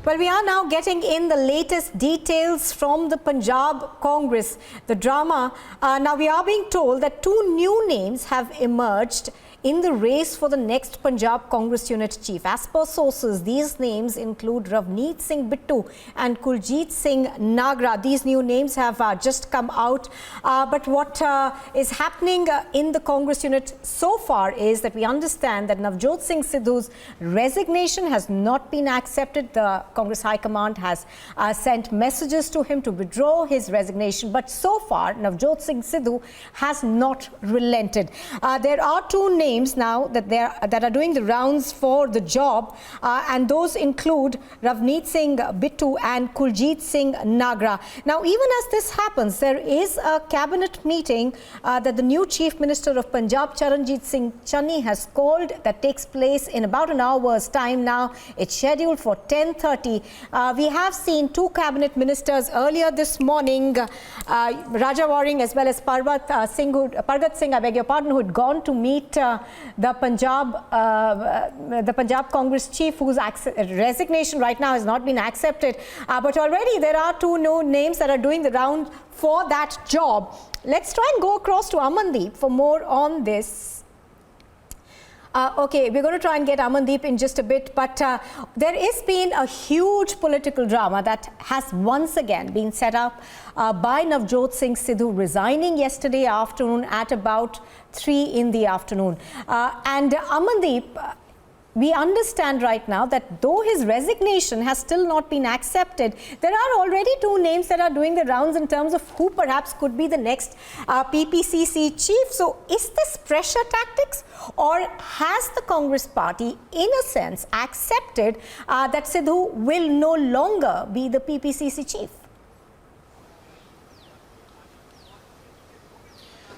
Well, we are now getting in the latest details from the Punjab Congress, the drama. Now, we are being told that two new names have emerged in the race for the next Punjab Congress unit chief. As per sources, these names include Ravneet Singh Bittu and Kuljit Singh Nagra. These new names have just come out. But what is happening in the Congress unit so far is that we understand that Navjot Singh Sidhu's resignation has not been accepted. The Congress High Command has sent messages to him to withdraw his resignation. But so far, Navjot Singh Sidhu has not relented. There are two names now that are doing the rounds for the job, and those include Ravneet Singh Bittu and Kuljit Singh Nagra. Now, even as this happens, there is a cabinet meeting that the new Chief Minister of Punjab, Charanjit Singh Channi, has called, that takes place in about an hour's time now. It's scheduled for 10:30. We have seen two cabinet ministers earlier this morning, Raja Waring as well as Pargat Singh, I beg your pardon, who had gone to meet the Punjab Congress chief, whose resignation right now has not been accepted. But already there are two new names that are doing the round for that job. Let's try and go across to Amandeep for more on this. Okay, we're going to try and get Amandeep in just a bit, but there has been a huge political drama that has once again been set up by Navjot Singh Sidhu resigning yesterday afternoon at about 3 in the afternoon. And Amandeep, we understand right now that though his resignation has still not been accepted, there are already two names that are doing the rounds in terms of who perhaps could be the next PPCC chief. So is this pressure tactics, or has the Congress party in a sense accepted that Sidhu will no longer be the PPCC chief?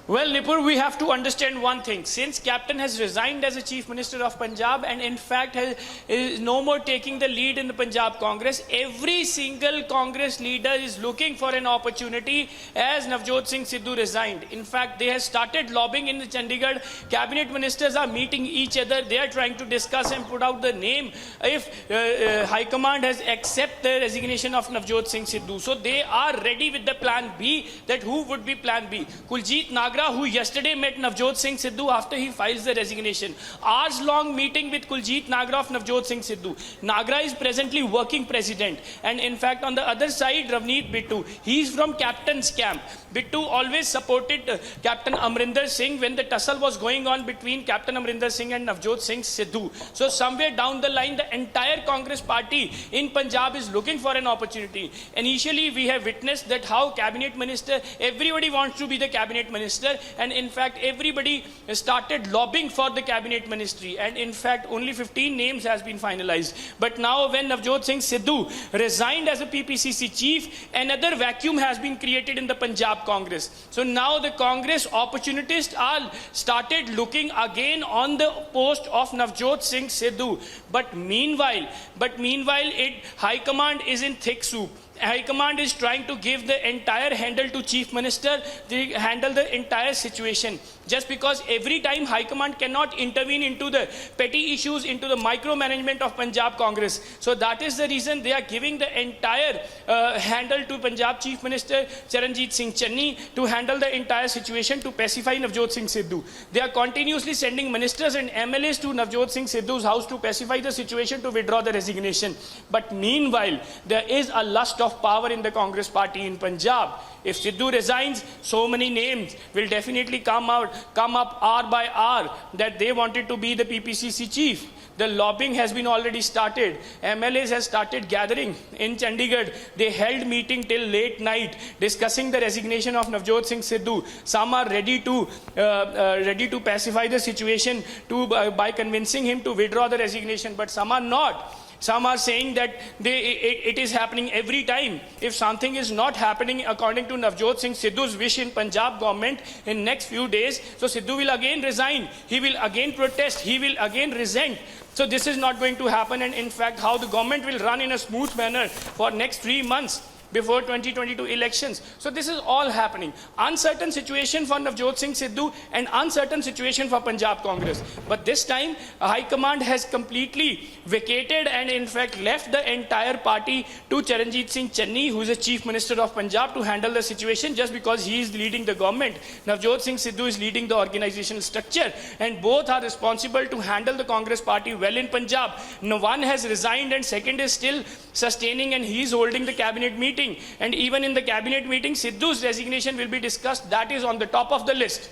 Well, Nipur, we have to understand one thing. Since Captain has resigned as a Chief Minister of Punjab and in fact is no more taking the lead in the Punjab Congress, every single Congress leader is looking for an opportunity as Navjot Singh Sidhu resigned. In fact, they have started lobbying in the Chandigarh. Cabinet ministers are meeting each other. They are trying to discuss and put out the name if High Command has accepted the resignation of Navjot Singh Sidhu. So they are ready with the plan B, that who would be plan B. Kuljit Nagra, who yesterday met Navjot Singh Sidhu after he files the resignation. Hours-long meeting with Kuljit Nagra of Navjot Singh Sidhu. Nagra is presently working president. And in fact, on the other side, Ravneet Bittu. He is from Captain's camp. Bittu always supported Captain Amrinder Singh when the tussle was going on between Captain Amrinder Singh and Navjot Singh Sidhu. So somewhere down the line, the entire Congress party in Punjab is looking for an opportunity. Initially, we have witnessed that how cabinet minister, everybody wants to be the cabinet minister. And in fact, everybody started lobbying for the cabinet ministry. And in fact, only 15 names has been finalized. But now when Navjot Singh Sidhu resigned as a PPCC chief, another vacuum has been created in the Punjab Congress. So now the Congress opportunists are started looking again on the post of Navjot Singh Sidhu. But meanwhile, High Command is in thick soup. High Command is trying to give the entire handle to Chief Minister, they handle the entire situation. Just because every time High Command cannot intervene into the petty issues, into the micromanagement of Punjab Congress. So that is the reason they are giving the entire handle to Punjab Chief Minister Charanjit Singh Channi to handle the entire situation, to pacify Navjot Singh Sidhu. They are continuously sending ministers and MLAs to Navjot Singh Sidhu's house to pacify the situation, to withdraw the resignation. But meanwhile, there is a lust of power in the Congress party in Punjab. If Sidhu resigns, so many names will definitely come up hour by hour that they wanted to be the PPCC chief. The lobbying has been already started. MLAs has started gathering in Chandigarh. They held meeting till late night discussing the resignation of Navjot Singh Sidhu. Some are ready to pacify the situation by convincing him to withdraw the resignation, but some are not. Some are saying that it is happening every time. If something is not happening according to Navjot Singh Sidhu's wish in Punjab government in next few days, so Sidhu will again resign. He will again protest. He will again resent. So this is not going to happen. And in fact, how the government will run in a smooth manner for next 3 months, before 2022 elections. So this is all happening. Uncertain situation for Navjot Singh Sidhu and uncertain situation for Punjab Congress. But this time, High Command has completely vacated and in fact left the entire party to Charanjit Singh Channi, who is the Chief Minister of Punjab, to handle the situation just because he is leading the government. Navjot Singh Sidhu is leading the organizational structure, and both are responsible to handle the Congress party well in Punjab. No one has resigned and second is still sustaining, and he is holding the cabinet meeting. And even in the cabinet meeting, Sidhu's resignation will be discussed. That is on the top of the list.